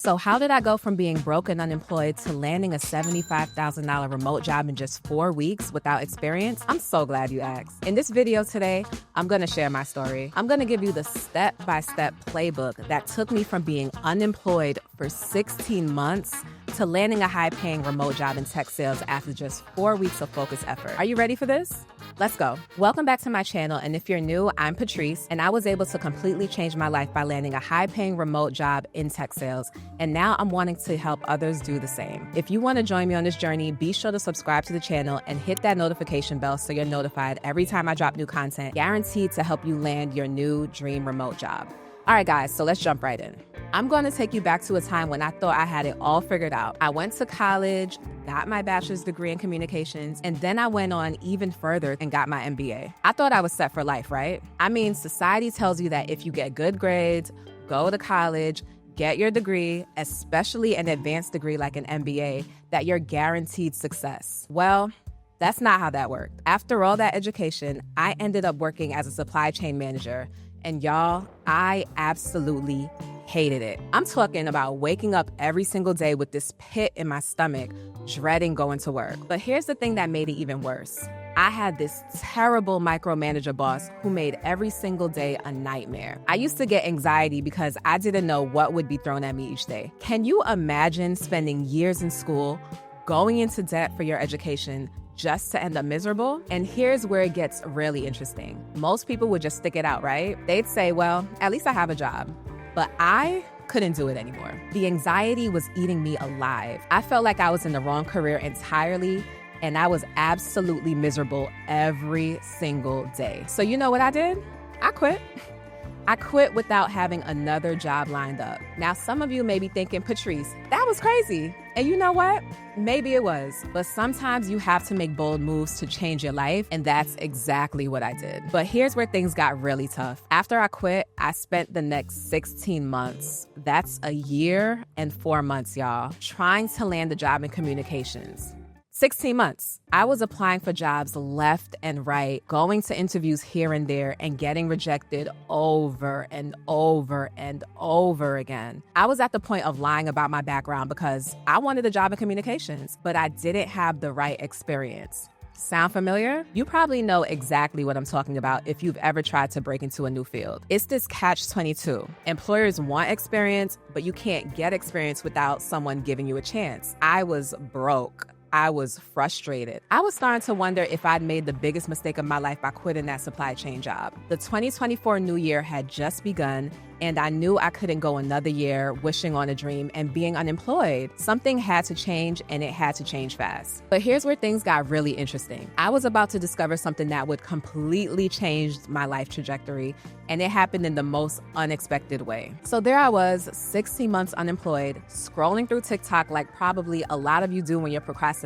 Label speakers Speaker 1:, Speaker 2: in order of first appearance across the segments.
Speaker 1: So how did I go from being broke and unemployed to landing a $75,000 remote job in just 4 weeks without experience? I'm so glad you asked. In this video today, I'm gonna share my story. I'm gonna give you the step-by-step playbook that took me from being unemployed for 16 months to landing a high-paying remote job in tech sales after just 4 weeks of focused effort. Are you ready for this? Let's go. Welcome back to my channel, and if you're new, I'm Patrice, and I was able to completely change my life by landing a high-paying remote job in tech sales, and now I'm wanting to help others do the same. If you want to join me on this journey, be sure to subscribe to the channel and hit that notification bell so you're notified every time I drop new content, guaranteed to help you land your new dream remote job. All right, guys, so let's jump right in. I'm going to take you back to a time when I thought I had it all figured out. I went to college, got my bachelor's degree in communications, and then I went on even further and got my MBA. I thought I was set for life, right? I mean, society tells you that if you get good grades, go to college, get your degree, especially an advanced degree like an MBA, that you're guaranteed success. Well, that's not how that worked. After all that education, I ended up working as a supply chain manager. And y'all, I absolutely hated it. I'm talking about waking up every single day with this pit in my stomach, dreading going to work. But here's the thing that made it even worse. I had this terrible micromanager boss who made every single day a nightmare. I used to get anxiety because I didn't know what would be thrown at me each day. Can you imagine spending years in school, going into debt for your education, just to end up miserable? And here's where it gets really interesting. Most people would just stick it out, right? They'd say, well, at least I have a job. But I couldn't do it anymore. The anxiety was eating me alive. I felt like I was in the wrong career entirely, and I was absolutely miserable every single day. So you know what I did? I quit. I quit without having another job lined up. Now, some of you may be thinking, Patrice, that was crazy. And you know what? Maybe it was. But sometimes you have to make bold moves to change your life, and that's exactly what I did. But here's where things got really tough. After I quit, I spent the next 16 months, that's a year and 4 months, y'all, trying to land a job in communications. 16 months. I was applying for jobs left and right, going to interviews here and there, and getting rejected over and over and over again. I was at the point of lying about my background because I wanted a job in communications, but I didn't have the right experience. Sound familiar? You probably know exactly what I'm talking about if you've ever tried to break into a new field. It's this catch-22. Employers want experience, but you can't get experience without someone giving you a chance. I was broke. I was frustrated. I was starting to wonder if I'd made the biggest mistake of my life by quitting that supply chain job. The 2024 new year had just begun, and I knew I couldn't go another year wishing on a dream and being unemployed. Something had to change, and it had to change fast. But here's where things got really interesting. I was about to discover something that would completely change my life trajectory, and it happened in the most unexpected way. So there I was, 16 months unemployed, scrolling through TikTok like probably a lot of you do when you're procrastinating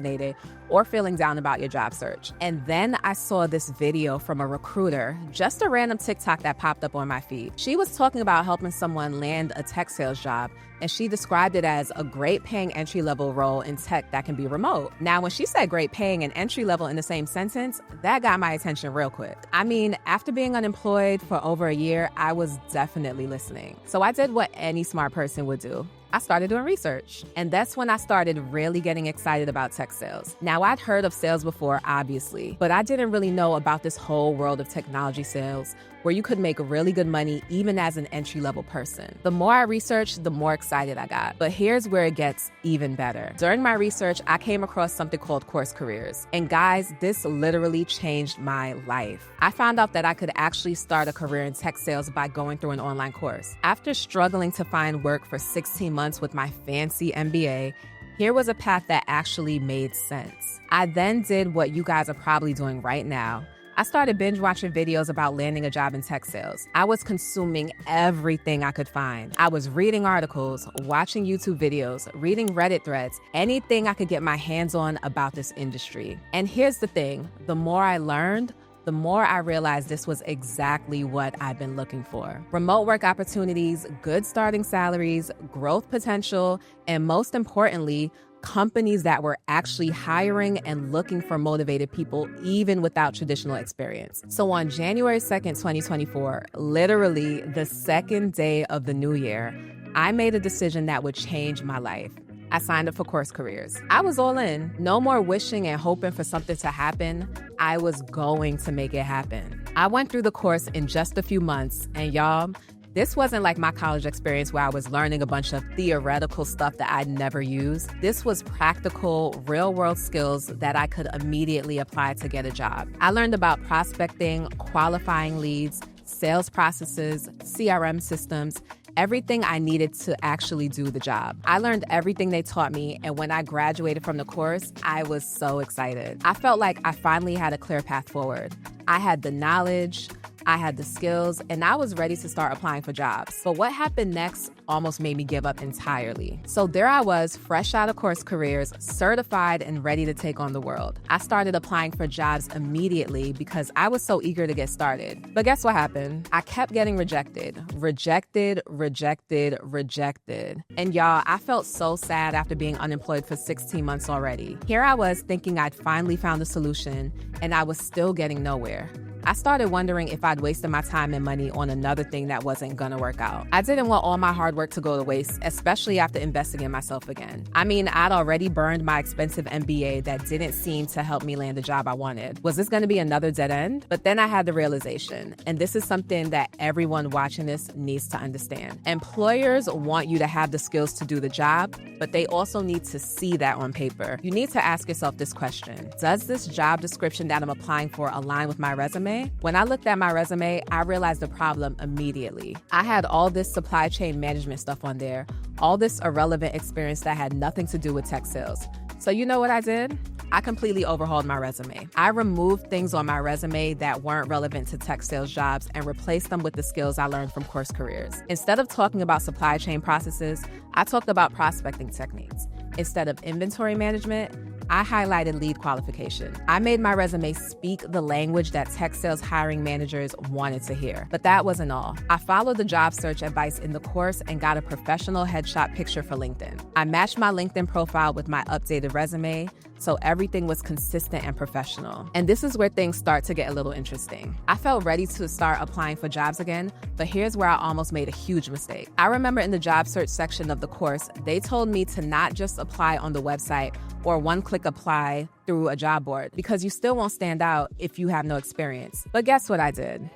Speaker 1: or feeling down about your job search. And then I saw this video from a recruiter, just a random TikTok that popped up on my feed. She was talking about helping someone land a tech sales job, and she described it as a great paying entry-level role in tech that can be remote. Now, when she said great paying and entry-level in the same sentence, that got my attention real quick. I mean, after being unemployed for over a year, I was definitely listening. So I did what any smart person would do. I started doing research. And that's when I started really getting excited about tech sales. Now, I'd heard of sales before, obviously, but I didn't really know about this whole world of technology sales where you could make really good money even as an entry-level person. The more I researched, the more excited I got. But here's where it gets even better. During my research, I came across something called Course Careers. And guys, this literally changed my life. I found out that I could actually start a career in tech sales by going through an online course. After struggling to find work for 16 months with my fancy MBA, here was a path that actually made sense. I then did what you guys are probably doing right now. I started binge watching videos about landing a job in tech sales. I was consuming everything I could find. I was reading articles, watching YouTube videos, reading Reddit threads, anything I could get my hands on about this industry. And here's the thing, the more I learned, the more I realized this was exactly what I've been looking for. Remote work opportunities, good starting salaries, growth potential, and most importantly, companies that were actually hiring and looking for motivated people even without traditional experience. So on January 2nd, 2024, literally the second day of the new year, I made a decision that would change my life. I signed up for Course Careers. I was all in. No more wishing and hoping for something to happen. I was going to make it happen. I went through the course in just a few months, and y'all, this wasn't like my college experience where I was learning a bunch of theoretical stuff that I'd never used. This was practical, real-world skills that I could immediately apply to get a job. I learned about prospecting, qualifying leads, sales processes, CRM systems, everything I needed to actually do the job. I learned everything they taught me, and when I graduated from the course, I was so excited. I felt like I finally had a clear path forward. I had the knowledge, I had the skills, and I was ready to start applying for jobs. But what happened next almost made me give up entirely. So there I was, fresh out of Course Careers, certified and ready to take on the world. I started applying for jobs immediately because I was so eager to get started. But guess what happened? I kept getting rejected. And y'all, I felt so sad after being unemployed for 16 months already. Here I was thinking I'd finally found a solution, and I was still getting nowhere. I started wondering if I'd wasted my time and money on another thing that wasn't gonna work out. I didn't want all my hard work to go to waste, especially after investing in myself again. I mean, I'd already burned my expensive MBA that didn't seem to help me land the job I wanted. Was this gonna be another dead end? But then I had the realization, and this is something that everyone watching this needs to understand. Employers want you to have the skills to do the job, but they also need to see that on paper. You need to ask yourself this question: does this job description that I'm applying for align with my resume? When I looked at my resume, I realized the problem immediately. I had all this supply chain management stuff on there, all this irrelevant experience that had nothing to do with tech sales. So you know what I did? I completely overhauled my resume. I removed things on my resume that weren't relevant to tech sales jobs and replaced them with the skills I learned from Course Careers. Instead of talking about supply chain processes, I talked about prospecting techniques. Instead of inventory management, I highlighted lead qualification. I made my resume speak the language that tech sales hiring managers wanted to hear. But that wasn't all. I followed the job search advice in the course and got a professional headshot picture for LinkedIn. I matched my LinkedIn profile with my updated resume, so everything was consistent and professional. And this is where things start to get a little interesting. I felt ready to start applying for jobs again, but here's where I almost made a huge mistake. I remember in the job search section of the course, they told me to not just apply on the website or one-click apply through a job board, because you still won't stand out if you have no experience. But guess what I did?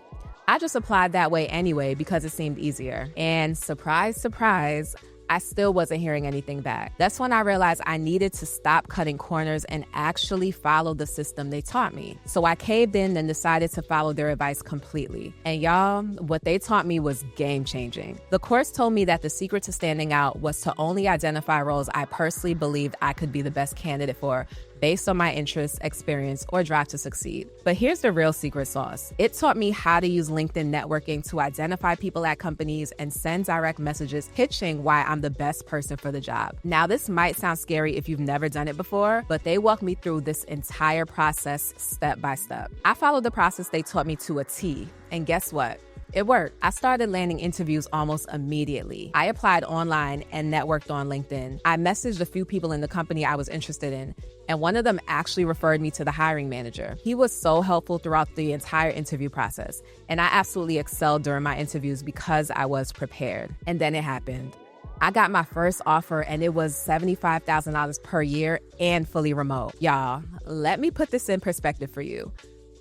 Speaker 1: I just applied that way anyway because it seemed easier. And surprise, surprise, I still wasn't hearing anything back. That's when I realized I needed to stop cutting corners and actually follow the system they taught me. So I caved in and decided to follow their advice completely. And y'all, what they taught me was game-changing. The course told me that the secret to standing out was to only identify roles I personally believed I could be the best candidate for, based on my interests, experience, or drive to succeed. But here's the real secret sauce. It taught me how to use LinkedIn networking to identify people at companies and send direct messages pitching why I'm the best person for the job. Now, this might sound scary if you've never done it before, but they walked me through this entire process step by step. I followed the process they taught me to a T, and guess what? It worked. I started landing interviews almost immediately. I applied online and networked on LinkedIn. I messaged a few people in the company I was interested in, and one of them actually referred me to the hiring manager. He was so helpful throughout the entire interview process, and I absolutely excelled during my interviews because I was prepared. And then it happened. I got my first offer, and it was $75,000 per year and fully remote. Y'all, let me put this in perspective for you.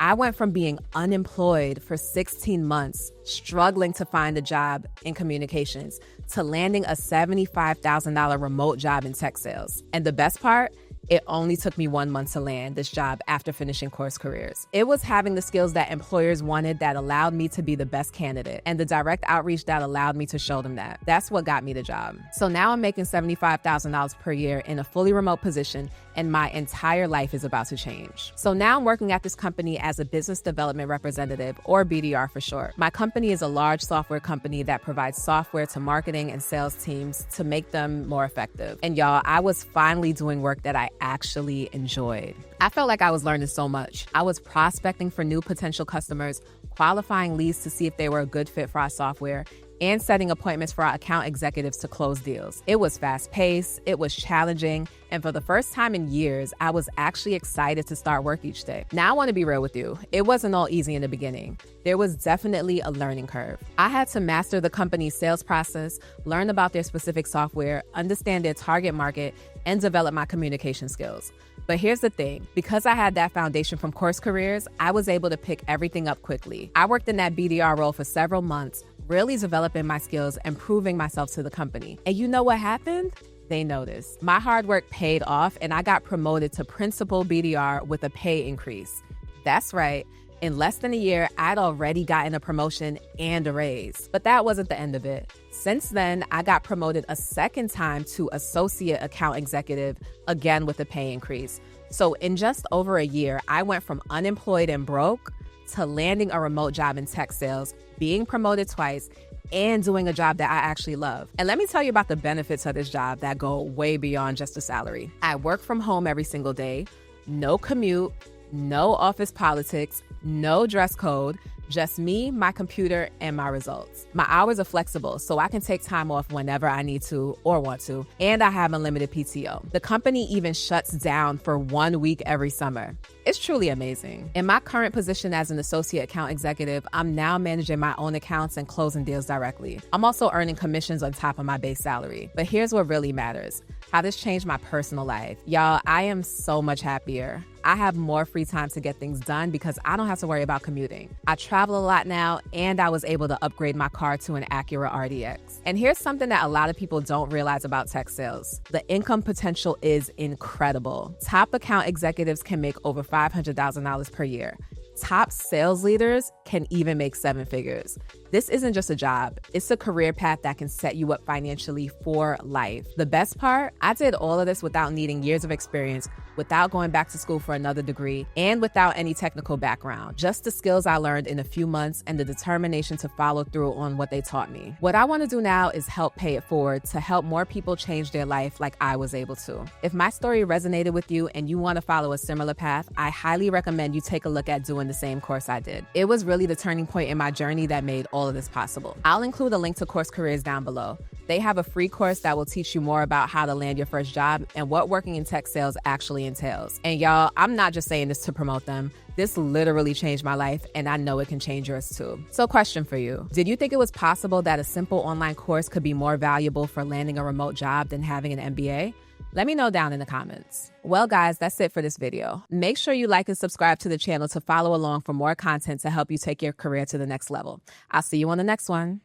Speaker 1: I went from being unemployed for 16 months, struggling to find a job in communications, to landing a $75,000 remote job in tech sales. And the best part? It only took me 1 month to land this job after finishing Course Careers. It was having the skills that employers wanted that allowed me to be the best candidate, and the direct outreach that allowed me to show them that. That's what got me the job. So now I'm making $75,000 per year in a fully remote position, and my entire life is about to change. So now I'm working at this company as a business development representative, or BDR for short. My company is a large software company that provides software to marketing and sales teams to make them more effective. And y'all, I was finally doing work that I actually enjoyed. I felt like I was learning so much. I was prospecting for new potential customers, qualifying leads to see if they were a good fit for our software, and setting appointments for our account executives to close deals. It was fast-paced, it was challenging, and for the first time in years, I was actually excited to start work each day. Now I want to be real with you. It wasn't all easy in the beginning. There was definitely a learning curve. I had to master the company's sales process, learn about their specific software, understand their target market, and develop my communication skills. But here's the thing, because I had that foundation from Course Careers, I was able to pick everything up quickly. I worked in that BDR role for several months, really developing my skills and proving myself to the company. And you know what happened? They noticed. My hard work paid off and I got promoted to principal BDR with a pay increase. That's right. In less than a year, I'd already gotten a promotion and a raise. But that wasn't the end of it. Since then, I got promoted a second time to associate account executive, again with a pay increase. So in just over a year, I went from unemployed and broke to landing a remote job in tech sales, being promoted twice, and doing a job that I actually love. And let me tell you about the benefits of this job that go way beyond just the salary. I work from home every single day, no commute, no office politics, no dress code, just me, my computer, and my results. My hours are flexible, so I can take time off whenever I need to or want to, and I have unlimited PTO. The company even shuts down for 1 week every summer. It's truly amazing. In my current position as an associate account executive, I'm now managing my own accounts and closing deals directly. I'm also earning commissions on top of my base salary. But here's what really matters: how this changed my personal life. Y'all, I am so much happier. I have more free time to get things done because I don't have to worry about commuting. I travel a lot now, and I was able to upgrade my car to an Acura RDX. And here's something that a lot of people don't realize about tech sales. The income potential is incredible. Top account executives can make over $500,000 per year. Top sales leaders can even make 7 figures. This isn't just a job. It's a career path that can set you up financially for life. The best part, I did all of this without needing years of experience, without going back to school for another degree, and without any technical background. Just the skills I learned in a few months and the determination to follow through on what they taught me. What I want to do now is help pay it forward to help more people change their life like I was able to. If my story resonated with you and you want to follow a similar path, I highly recommend you take a look at doing the same course I did. It was really the turning point in my journey that made all of this possible. I'll include a link to Course Careers down below. They have a free course that will teach you more about how to land your first job and what working in tech sales actually entails. And y'all, I'm not just saying this to promote them. This literally changed my life, and I know it can change yours too. So question for you: did you think it was possible that a simple online course could be more valuable for landing a remote job than having an MBA? Let me know down in the comments. Well, guys, that's it for this video. Make sure you like and subscribe to the channel to follow along for more content to help you take your career to the next level. I'll see you on the next one.